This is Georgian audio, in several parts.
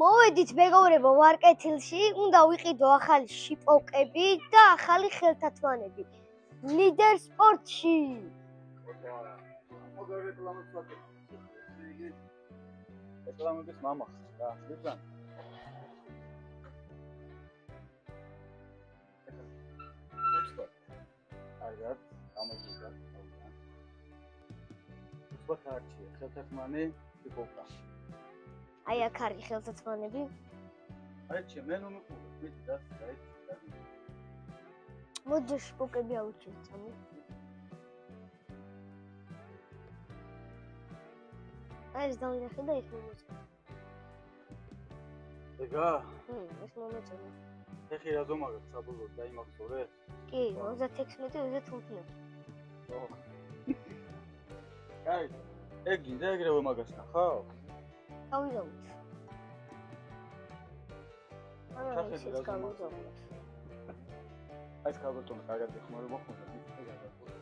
მოვედით მეგობრებო ვარკეთილში, უნდა ვიყიდო ახალი შიპოვკები და ახალი ხელთათმანები. ლიდერ სპორტში. რეკლამების მამა რა, ვიძან. აგარ, გამოდიდა. სპორტარჩი, ხელთათმანი შიპოვკა. აი აქ არის ხელთათმანები. აიჩი, მე ნუ მიყურებ, და აიჩი. მოდი შიპოვკები ავუჩინოთ, ამი. აი ეს დავინახე და ის მომეწონა. ეგა? ეს მომეწონა. ეხი რა ზომაგად საბოლოოდ დაიმახსოვრე? კი, 36-35. ო. აი, ეგ გინდა ეგრევე მაგას ნახავ? გავიზომოთ. არა, ეს გავიზომოთ. აი ეს კაბოტონი კარგად ეხმარება ხოლმე, ეგ გადაყოლე.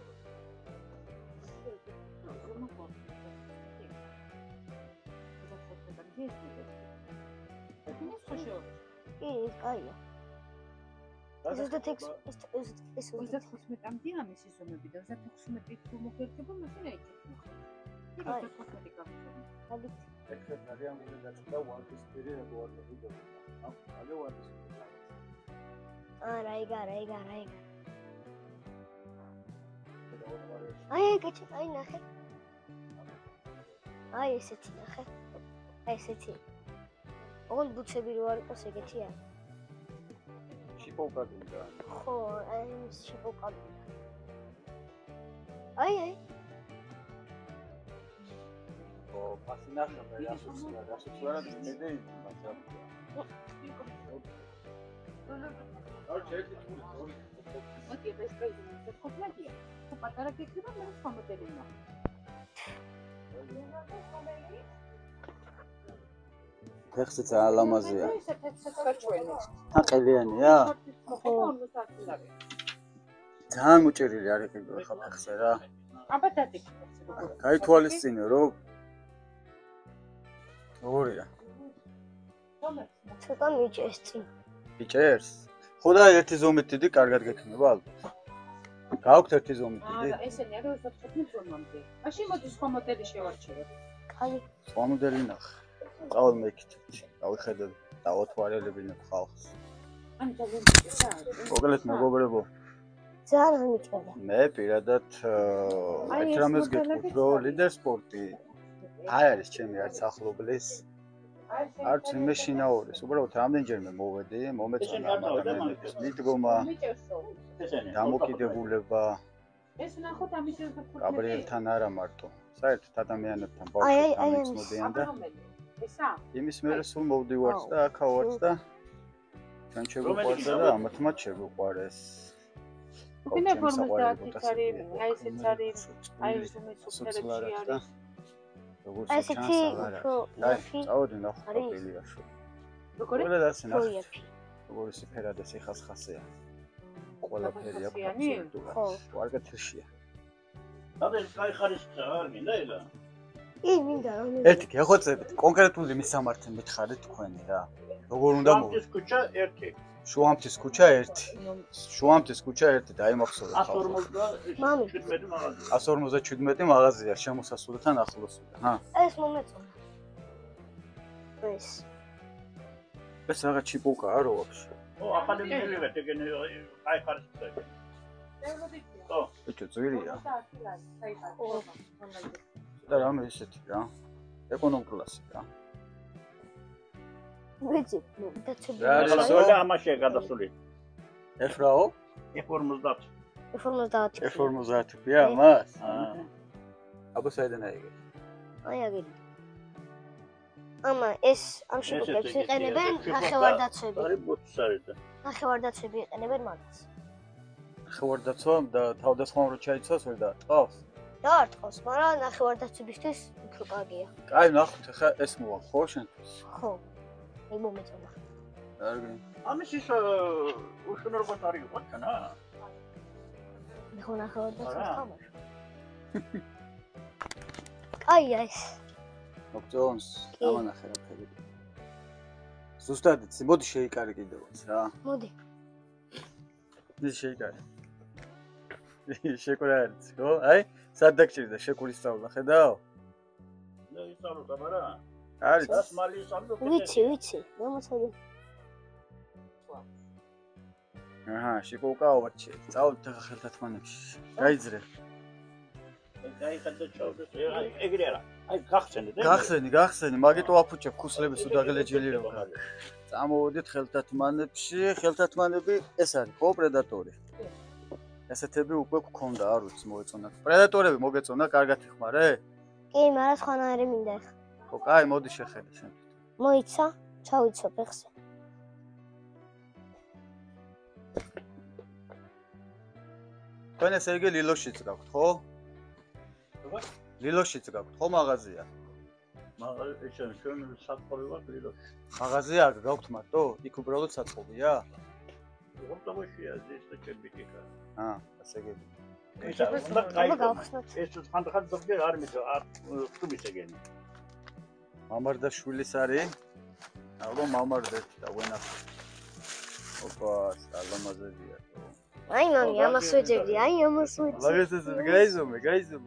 კი, კაია. ეს 35-მდე ამის ისომები და 36 თუ მოხერხება, მაშინ აიჭებს. კი, 35 გამიწევს. ალბათ. ეგრე ძალიან უნდა გაწდა ვარდის პირი რეგულარული დონა. ამ ხალე ვარდის. არა, ეგ. აი, კაცი, აი ნახე. აი ესეთი ნახე. აი ესეთი. ოღონდ ბუცები რო არ იყოს ეგეთია. შიპოვკა გინდა. ხო, აი შიპოვკა. აი. ო, პასინახა და რასოცლარა დიმედე მაგრამ. არ შეიძლება თული. მოდი ეს პრეზიდენტი ხოთლადია. თუ პატარა გიქნება, მე სხვა მოდელი ვნახე. ფეხზე ძალიან ლამაზია. საჩვენი. აყელიანია? ხო. ძალიან მოჭერილი არ იყიდო ხა ფეხზე რა. აბა დადიქე. გაითვალისწინე რომ როგორია? ცოტა მიჭერს წინ. მიჭერს? ხო და ერთი ზომით დიდი კარგად გექნება ალბათ. გააქვთ ერთი ზომით დიდი? არა, ესენი არის 35 ზომამდე. მაშინ მოდი სხვა მოდელი შევარჩევოთ. კაი. სხვა მოდელი ნახე. წავალ მეკითხეთ. დავიხედოთ და ოთვალელებინებ ხალხს. ანუ დავიწყე. მოგლეთ მეგობრებო. ძალიან მიჭერდა. მე პირადად ერთ რამეს გეტყვით, რომ ლიდერ სპორტი არ არის ჩემი არც ახლობლის, არც მე შინაურის. უბრალოდ რამდენჯერმე მოვედი, მომეწონა ადამიანების მიდგომა, დამოკიდებულება. ეს ნახოთ ამის გაბრიელთან არა მარტო, საერთოდ ადამიანებთან ბავშვებთან მიცმოდიან და ესა? იმის მერე სულ მოვდივართ და აქავართ და ჩვენ შეგვიყვარდა და ამათმაც შეგვიყვარეს. უკინა ფორმის დააკითხარი, აი ესეც არის, აი ეს უმეცობრებში არის. როგორც ჩანს აღარა. აი, წავედი ნახო პაპილიაშო. როგორი? ყველა ასე ნახე. როგორი სიფერად ეს ხასხასია. ყველაფერი აქვს. ხო. ვარგეთილშია. დადე კაი ხარისხია არ მინდა ეხლა. კი, მინდა რომ ერთი გეხოცებით, კონკრეტული მისამართი მითხარით თქვენი რა. როგორ უნდა შუამთის ქუჩა 1. შუამთის ქუჩა 1. შუამთის ქუჩა 1 დაიმახსოვრე. 157 მაღაზია. 157 მაღაზია შემოსასვლელთან ახლოსია. ჰა. ეს მომეწონა. ეს. ეს რაღაც ჩიპოვკაა რა ვაფშე. ო, აკადემიელი ვეთ, ეგენი კაი ხარისხია. ო, ბიჭო ძვირია. და რამე ისეთი რა. ეკონომ კლასი რა. ვიცი, დაცები. რა ამაშია გადასული. ეფრაო? F50. F50. F50-ია მას? აბა საიდან აიგე? აი აგები. ამა ეს ამ შეკეთებს იყენებენ ნახევარდაცვები. არის ბოთსარიდა. ნახევარდაცვები იყენებენ მაგას. ნახევარდაცვა და თავდასხმამ რო ჩაიცვას ვერ დაარტყავს? დაარტყავს, მაგრამ ნახევარდაცვებისთვის უფრო კარგია. კაი, ნახოთ ახლა ეს მოვა ხო შენთვის? ხო. მე მომეწონა. კარგი. ამის ის უშუალოდ არის იყო ჩანა? მე ხო ნახევარდაცვას ხამარ. კაია ეს. მოგწონს? ამანახე რა ფერი. ზუსტად იცი, მოდი შეიკარე კიდევაც რა. მოდი. ის შეიკარე. შეკურაერც, ხო? აი, სად დაგჭირდა შეკურისწავლა, ხედავ? და ისწავლო გამარა. არის. დას მალი ისწავლო. ვიცი, მომწონი. აჰა, შეკუკაოვარჩი. წავდით ახლა ხელთათმანებში. გაიძრე. გაიხადე ჩავდეს. ეგრე არა. აი, გახსენე და. გახსენი, მაგიტო აფუჭებ ქუსლების უდაგლეჯელი რომ გაქვს. წამოვიდეთ ხელთათმანებში, ხელთათმანები ეს არის, ხო, პრედატორი. ესეთები უკვე გქონდა, არ ვიცი, მოეწონა. პრედატორები მოგეწონა, კარგად იხმარე? კი, მაგრამ სხვანაირი მინდა ახლა. ხო, კაი, მოდი შეხედე შენ. მოიცა, ჩავიცობ ეხზე. თქვენ ესე იგი ლილოშიც გაქვთ, ხო? ლილოშიც გაქვთ, ხო მაღაზია? ეს ჩვენ საწყობი ვარ ლილოში. მაღაზია არ გაქვთ მარტო? იქ უბრალოდ საწყობია? ორტომოშია ეს და ჩემბიკა. აა, ასე იგი. ეს ხანდახან ზოგჯერ არ მიწო, არ ხტუბის ეგენი. მამარდაშვილის არის? ალბათ მამარდეთი და ვენახო. ოპა, სალამაზებია. აი, მამი, ამას ვეძებდი, ამას ვეძებდი. ლაგესეს გაიზომე,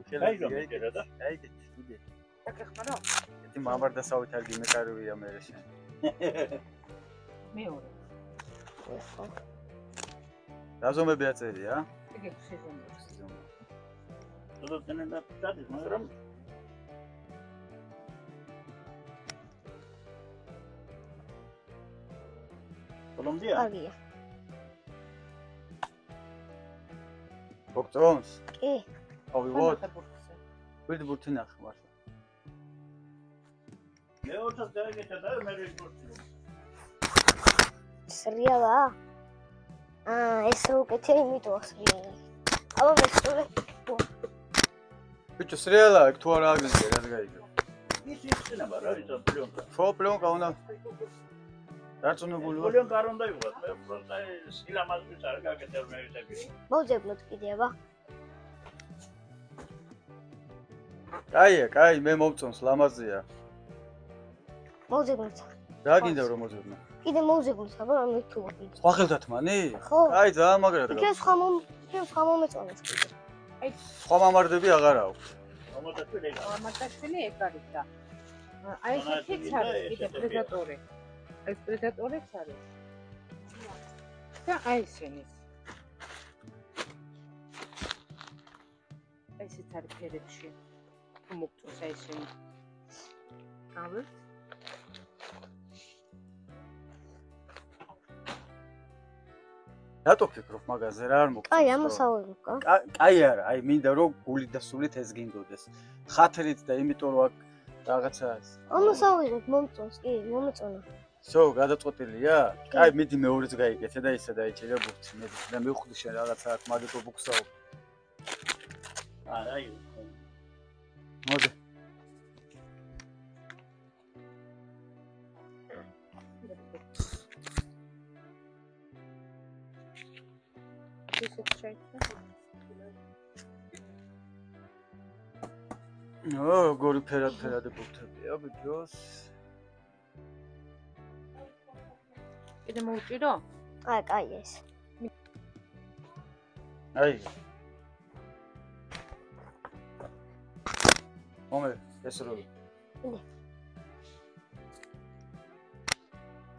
ხელები გაიზომე და. აი, კიდე. აკახმარო? ეს მამარდასავით არ გიმეკარვია მე შენ. მეორე. დაზომები აწერია? ეგ სეზონი. და თენენ და დადის, მაგრამ კოლომბია. კარგია. ბოქწონს? კი. ავიღოთ. ვიდი ბურთი ნახე მართლა. მე ოთას დაიგეთა და მე რეგბურთი. სრიალა? ეს უკეთე იმიტოა სრიალა. აბა მესწორე. ბიჭო სრიალა იქ თუ არა აგზე რა გაიგო. ის ისინება რა ისა პლიონკა. ხო პლიონკა უნდა დარწმუნებული ვარ. პლიონკა არ უნდა იყოს. მე პროსტა სილამაზის არ გაკეთებ მე ვისები. მოძებნოთ კიდე აბა. კაი, მე მომწონს ლამაზია. მოძებნოთ. რა გინდა რომ მოძებნო? კიდე მოძებნოთ აბა მე თუ ვიყიდე. სხვა ხელთათმანი? ხო. კაი, ძალიან მაგრად გაქვს. იქ სხვა მომეწონეს კიდე. აი, სხვა მამარდები აღარ აქვს. მამარდაშვილი ეგ არის და. აი ესეც არის კიდე პრედატორი. ეს პრედატორიც არის. და აი ესენის. ესეც არის ფერებში. თუ მოგწონს აი ესენი. გავით. რატო ფიქრობ მაგაზე რა არ მოგწონს? კაი, ამას ავიღო. კაი არა, აი მინდა რომ გულით და სულით ეს გინდოდეს. ხათრით და იმიტომ რომ აქ რაღაცა ამას ავიღოთ, მომწონს, კი, მომეწონა. სო, გადაწყვეტილია? კაი, მიდი მეორეც გაიგეთე და ისე დაიჭირე ბურთი. მე და მივხვდი შენ რაღაცა აქ მაგიტო ბუქსაო. აი. მოდი. ესეც შეიძლება. გორი ფერად ბურთებია ბიჭოს. კიდე მოუჭირო? აი, კაი ეს. აი. მომე, ეს როლი.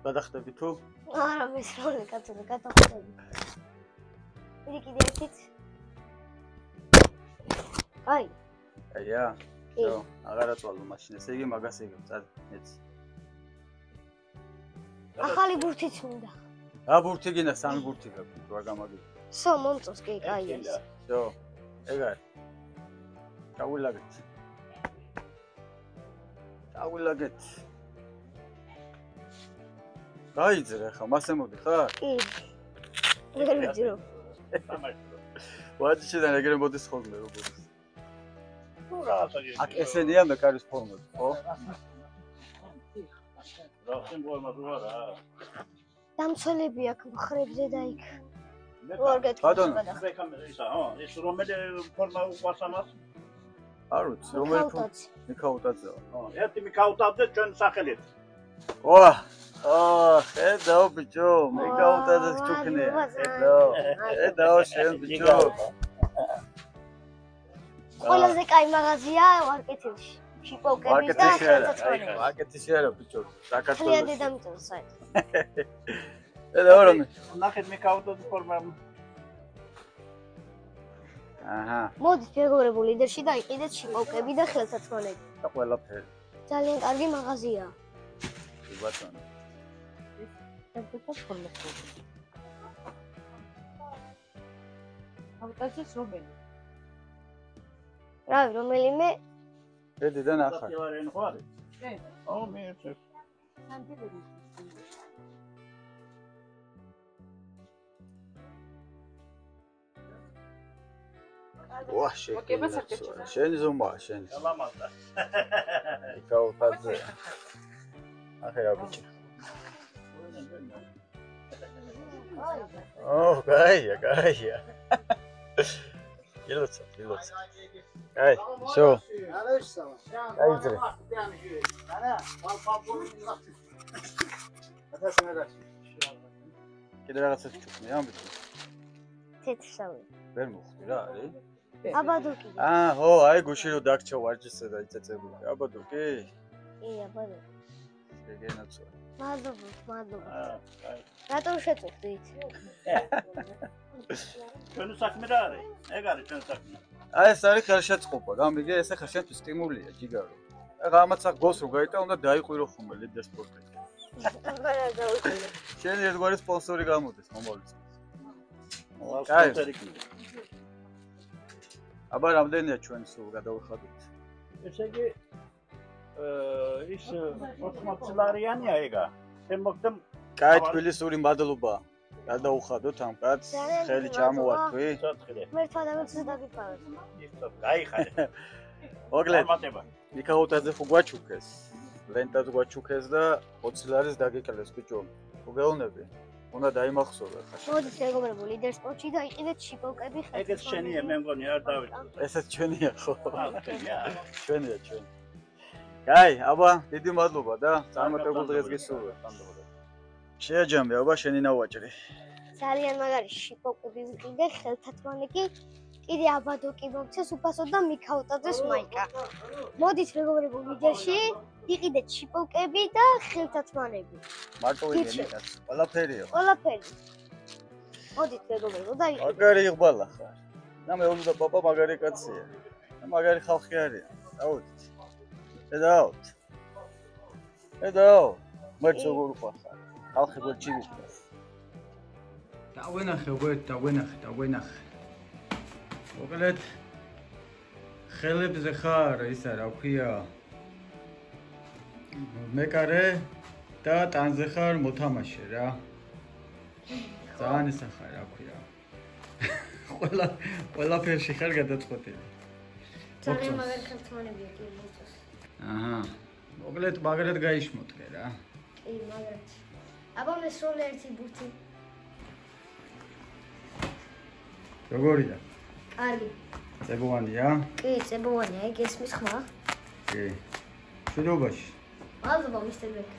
გადახტები თუ? არა, ეს როლი კაცო, გადახტები. კიდე ერთიც. აი. აია. ხო, აღარა წვალო მაშინ, ესე იგი მაგას იგებ, წად, მეც. ახალი ბურთიც მინდა. რა ბურთი გინდა, სამი ბურთი გაქვს, რა გამაგი. სო, მომწონს, კი, კაი ეს. სო, ეგ არის. ჩავილაგეთ. გაიძრე ხა, მასე მოდი ხარ? კი. ვერ ვიძრო. ვაჭიშიდან ეგრე მოდის ხოლმე როგორც. ნუ რაღაცა ის. აქ ესენია მეკარის ფორმები, ხო? რა სიმბოლმა თუ არა? დამცველები აქ მხრებზე და იქ. ბატონო, ისა, ხო, ეს რომელი ფორმა უყვარს ამას? არ ვიცი, რომელი მიქაუტაძეა. ხო, ერთი მიქაუტაძე ჩვენ სახელით. ვა! ხედავ ბიჭო, მე გაუტადეს ჩუქნია. ხედავ შენ ბიჭო. ყველაზე კაი მაღაზია ვარკეთილში. შიპოკების და ხელსაწყოების. ვარკეთილში არა ბიჭო, საქართველოს. ძალიან დედამიწაზე საერთოდ. ხედავ რომ ნახეთ მე გაუტადეს ფორმა. აჰა. მოდით მეგობრებო ლიდერში დაიყიდეთ შიპოკები და ხელსაწყოები. და ყველაფერი. ძალიან კარგი მაღაზია. კი ბატონო. ერთ-ერთი ფორმა. ავტაზის რომელი? რავი, რომელიმე დედიდან ახარ. ვარენ ხო არის? კი. ო მე ეს სანტიბერი. ვა, შენი ზომაა, შენი. ლამაზდა. გაუტაძე. ახლა ბიჭო. ო, გაია. ილოცა. აი, შო. აიძრე. კიდე რაღაცა ჩუქნი ამბობ. თეთრსავე. ვერ მოხდი რა არის? აბადუკი. ხო, აი გუში რო დაგჭო ვარჯიშზე და იწეწებული. აბადუკი? კი, აბადუკი. შეგენაცვა. მადლობა. რატომ შეწუხდით? ჩვენი საქმე რა არის? ეგ არის ჩვენი საქმე. აი ეს არის ხელშეწყობა, გამიგე, ეს ახლა შენთვის სტიმულია, ჯიგარო. ახლა ამაც აქ გოს რო გაიტა, უნდა დაიყვირო ხომ ლიდერ სპორტი. არა დაუყურე. შენ ერთგვარი სპონსორი გამოდის მომავლის. სპონსორი კი. აბა რამდენია ჩვენი სულ გადავიხადოთ? ესე იგი ის 80 ლარიანია ეგა. შენ მოგდამ კაი თბილისური მადლობა. გადავუხადოთ ამ კაცს, ხელი ჩამოვართვი. ცოცხლე. მე თვალამეცზე დაგიფარებ. ისო, გაიხარე. მოკლედ, დამატება. მიქაუტაძე ხო გვაჩუქეს. ლენტაც გვაჩუქეს და 20 ლარის დაგეკელეს ბიჭო. უგეოვნები. უნდა დაიმახსოვრე ხა. მოდით მეგობრებო ლიდერ სპორტში დაიყიდეთ შიპოკები ხელსაწყოები. ეგეც შენია, მე მგონი არ დავიწყო. ესეც ჩვენია ხო? შენია. ჩვენია. კაი, აბა, დიდი მადლობა და წარმატებულ დღეს გისურვებ. შეაჯამე, აბა, შენი ნავაჭრი. ძალიან მაგარი შიპოკები ვიყიდე, ხელთათმანიკი, კიდე აბადოკი მომცეს უფასო და მიქაუტაძეს მაიკა. მოდით მეგობრებო ლიდერში იყიდეთ შიპოკები და ხელთათმანები. მარტო ვიგენი კაც, ყველაფერია. ყველაფერი. მოდით მეგობრებო და იყიდეთ. მაგარი იყბალა ხარ. და მე უნდა პაპა მაგარი კაცია. და მაგარი ხალხი არის. დაუდით. ედაო. მეც როგორ ვყავს. ხალხი გორჩივით. დავენახე. მოკლედ ხელებზე ხარ, ისა რა ქვია? მეკარე და ტანზე ხარ მოთამაშე რა. ძალიან ისა ხარ, რა ქვია? ყველაფერში ხარ გადაწყვეტილი. ძალიან მაგარი ხელთათმანებია კი მოწოს. აჰა. მოკლედ მაგრად გაიშმოდგე რა. კი, მაგარი. აბა მე სულ ერთი ბურთი. როგორია? კარგი. წებოვანია? კი, წებოვანია, ეგ ესმის ხმა. კი. შედობაში. მადლობა, მისტერ ბეკ.